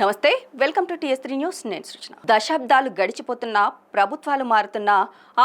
నమస్తే, welcome to టీఎస్3 news. నేను సృజన. దశాబ్దాలు గడిచిపోతున్నా, ప్రభుత్వాలు మారుతున్నా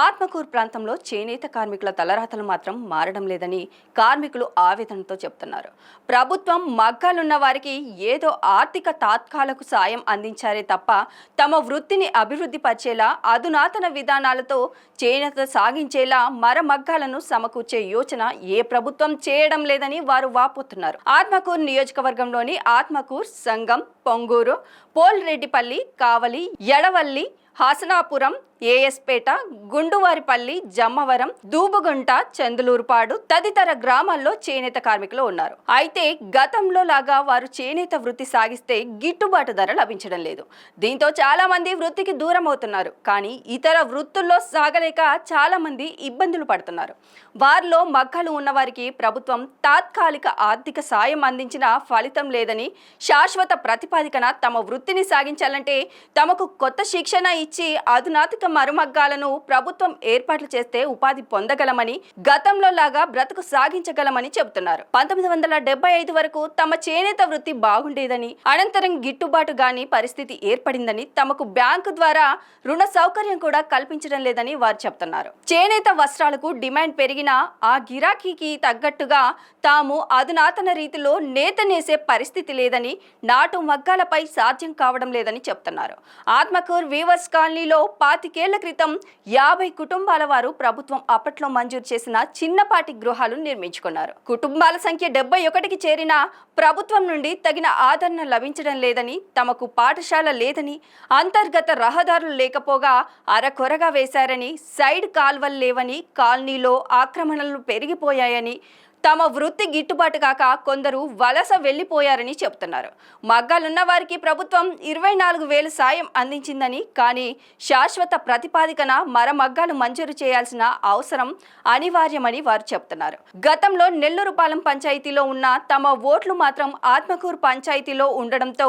ఆత్మకూరు ప్రాంతంలో చేనేత కార్మికుల తలరాతలు మాత్రం మారడం లేదని కార్మికులు ఆవేదనతో చెప్తున్నారు. ప్రభుత్వం మగ్గాలున్న వారికి ఏదో ఆర్థిక తాత్కాలకు సాయం అందించారే తప్ప తమ వృత్తిని అభివృద్ధి పరిచేలా అధునాతన విధానాలతో చేనేత సాగించేలా మరమగ్గాలను సమకూర్చే యోచన ఏ ప్రభుత్వం చేయడం లేదని వారు వాపోతున్నారు. ఆత్మకూరు నియోజకవర్గంలోని ఆత్మకూరు, సంగం, పొంగూరు, పోల్రెడ్డిపల్లి, కావలి, ఎడవల్లి, హాసనాపురం, ఏఎస్పేట, గుండువారిపల్లి, జమ్మవరం, దూబుగుంట, చందులూరుపాడు తదితర గ్రామాల్లో చేనేత కార్మికులు ఉన్నారు. అయితే గతంలో లాగా వారు చేనేత వృత్తి సాగిస్తే గిట్టుబాటు ధర లభించడం లేదు. దీంతో చాలా మంది వృత్తికి దూరం అవుతున్నారు. కానీ ఇతర వృత్తుల్లో సాగలేక చాలా మంది ఇబ్బందులు పడుతున్నారు. వారిలో మగ్గాలు ఉన్నవారికి ప్రభుత్వం తాత్కాలిక ఆర్థిక సాయం అందించిన ఫలితం లేదని, శాశ్వత ప్రతిపాదికన తమ వృత్తిని సాగించాలంటే తమకు కొత్త శిక్షణ ఇచ్చి అధునాతన మరుమగ్గాలను ప్రభుత్వం ఏర్పాట్లు చేస్తే ఉపాధి పొందగలమని, గతంలో లాగా బ్రతుకు సాగించగలమని చెబుతున్నారు. 1975 వరకు తమ చేనేత వృత్తి బాగుండేదని, అనంతరం గిట్టుబాటు గాని పరిస్థితి ఏర్పడిందని, తమకు బ్యాంకు ద్వారా రుణ సౌకర్యం కూడా కల్పించడం లేదని వారు చెప్తున్నారు. చేనేత వస్త్రాలకు డిమాండ్ పెరిగినా ఆ గిరాకీకి తగ్గట్టుగా తాము అధునాతన రీతిలో నేత నేసే పరిస్థితి లేదని, నాటు మగ్గాలపై సాధ్యం కావడం లేదని చెప్తున్నారు. ఆత్మకూరు వీవర్స్ కాలనీలో 25 క్రితం 50 కుటుంబాల వారు ప్రభుత్వం అప్పట్లో మంజూరు చేసిన చిన్నపాటి గృహాలు నిర్మించుకున్నారు. కుటుంబాల సంఖ్య 71కి చేరినా ప్రభుత్వం నుండి తగిన ఆదరణ లభించడం లేదని, తమకు పాఠశాల లేదని, అంతర్గత రహదారులు లేకపోగా అరకొరగా వేశారని, సైడ్ కాల్వలు లేవని, కాలనీలో ఆక్రమణలు పెరిగిపోయాయని, తమ వృత్తి గిట్టుబాటు కాక కొందరు వలస వెళ్లిపోయారని చెబుతున్నారు. మగ్గాలున్న వారికి ప్రభుత్వం 24,000 సాయం అందించిందని, కానీ శాశ్వత ప్రతిపాదికన మరమగ్గాలు మంజూరు చేయాల్సిన అవసరం అనివార్యమని వారు చెబుతున్నారు. గతంలో నెల్లూరుపాలెం పంచాయతీలో ఉన్న తమ ఓట్లు మాత్రం ఆత్మకూరు పంచాయతీలో ఉండడంతో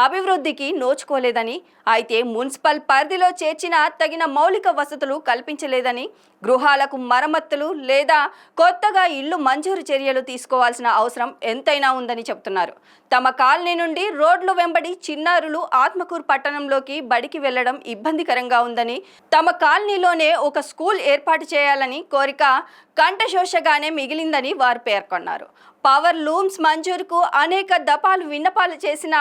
అభివృద్ధికి నోచుకోలేదని, అయితే మున్సిపల్ పరిధిలో చేర్చిన తగిన మౌలిక వసతులు కల్పించలేదని, గృహాలకు మరమ్మతులు లేదా కొత్తగా ఇల్లు మంజూరు చర్యలు తీసుకోవాల్సిన అవసరం ఎంతైనా ఉందని చెబుతున్నారు. తమ కాలనీ నుండి రోడ్లు వెంబడి చిన్నారులు ఆత్మకూరు పట్టణంలోకి బడికి వెళ్లడం ఇబ్బందికరంగా ఉందని, తమ కాలనీలోనే ఒక స్కూల్ ఏర్పాటు చేయాలని కోరిక కంఠశోషగానే మిగిలిందని వారు పేర్కొన్నారు. పవర్ లూమ్స్ మంజూరుకు అనేక దఫాలు విన్నపాలు చేసినా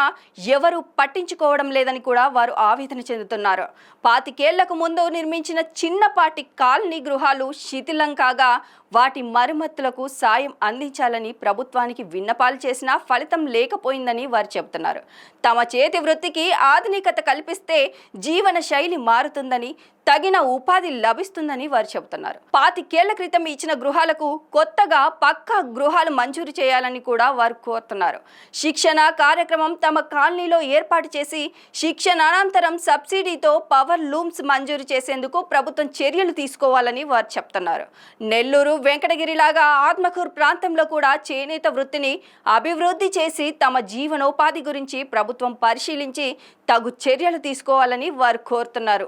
ఎవరు పట్టించుకోవడం లేదని కూడా వారు ఆవేదన చెందుతున్నారు. 25 ఏళ్లకు ముందు నిర్మించిన చిన్నపాటి కాలనీ గృహాలు శిథిలం కాగా వాటి మరమ్మతులకు సాయం అందించాలని ప్రభుత్వానికి విన్నపాలు చేసినా ఫలితం లేకపోయిందని వారు చెబుతున్నారు. తమ చేతి వృత్తికి ఆధునికత కల్పిస్తే జీవన శైలి మారుతుందని, తగిన ఉపాధి లభిస్తుందని వారు చెబుతున్నారు. 25 ఏళ్ల క్రితం ఇచ్చిన గృహాలకు కొత్తగా పక్కా గృహాలు మంజూరు చేయాలని కూడా వారు కోరుతున్నారు. శిక్షణ కార్యక్రమం తమ కాలనీలో ఏర్పాటు చేసి శిక్షణ అనంతరం సబ్సిడీతో పవర్ లూమ్స్ మంజూరు చేసేందుకు ప్రభుత్వం చర్యలు తీసుకోవాలని వారు చెప్తున్నారు. నెల్లూరు, వెంకటగిరిలాగా ఆత్మకూరు ప్రాంతంలో కూడా చేనేత వృత్తిని అభివృద్ధి చేసి తమ జీవనోపాధి గురించి ప్రభుత్వం పరిశీలించి తగు చర్యలు తీసుకోవాలని వారు కోరుతున్నారు.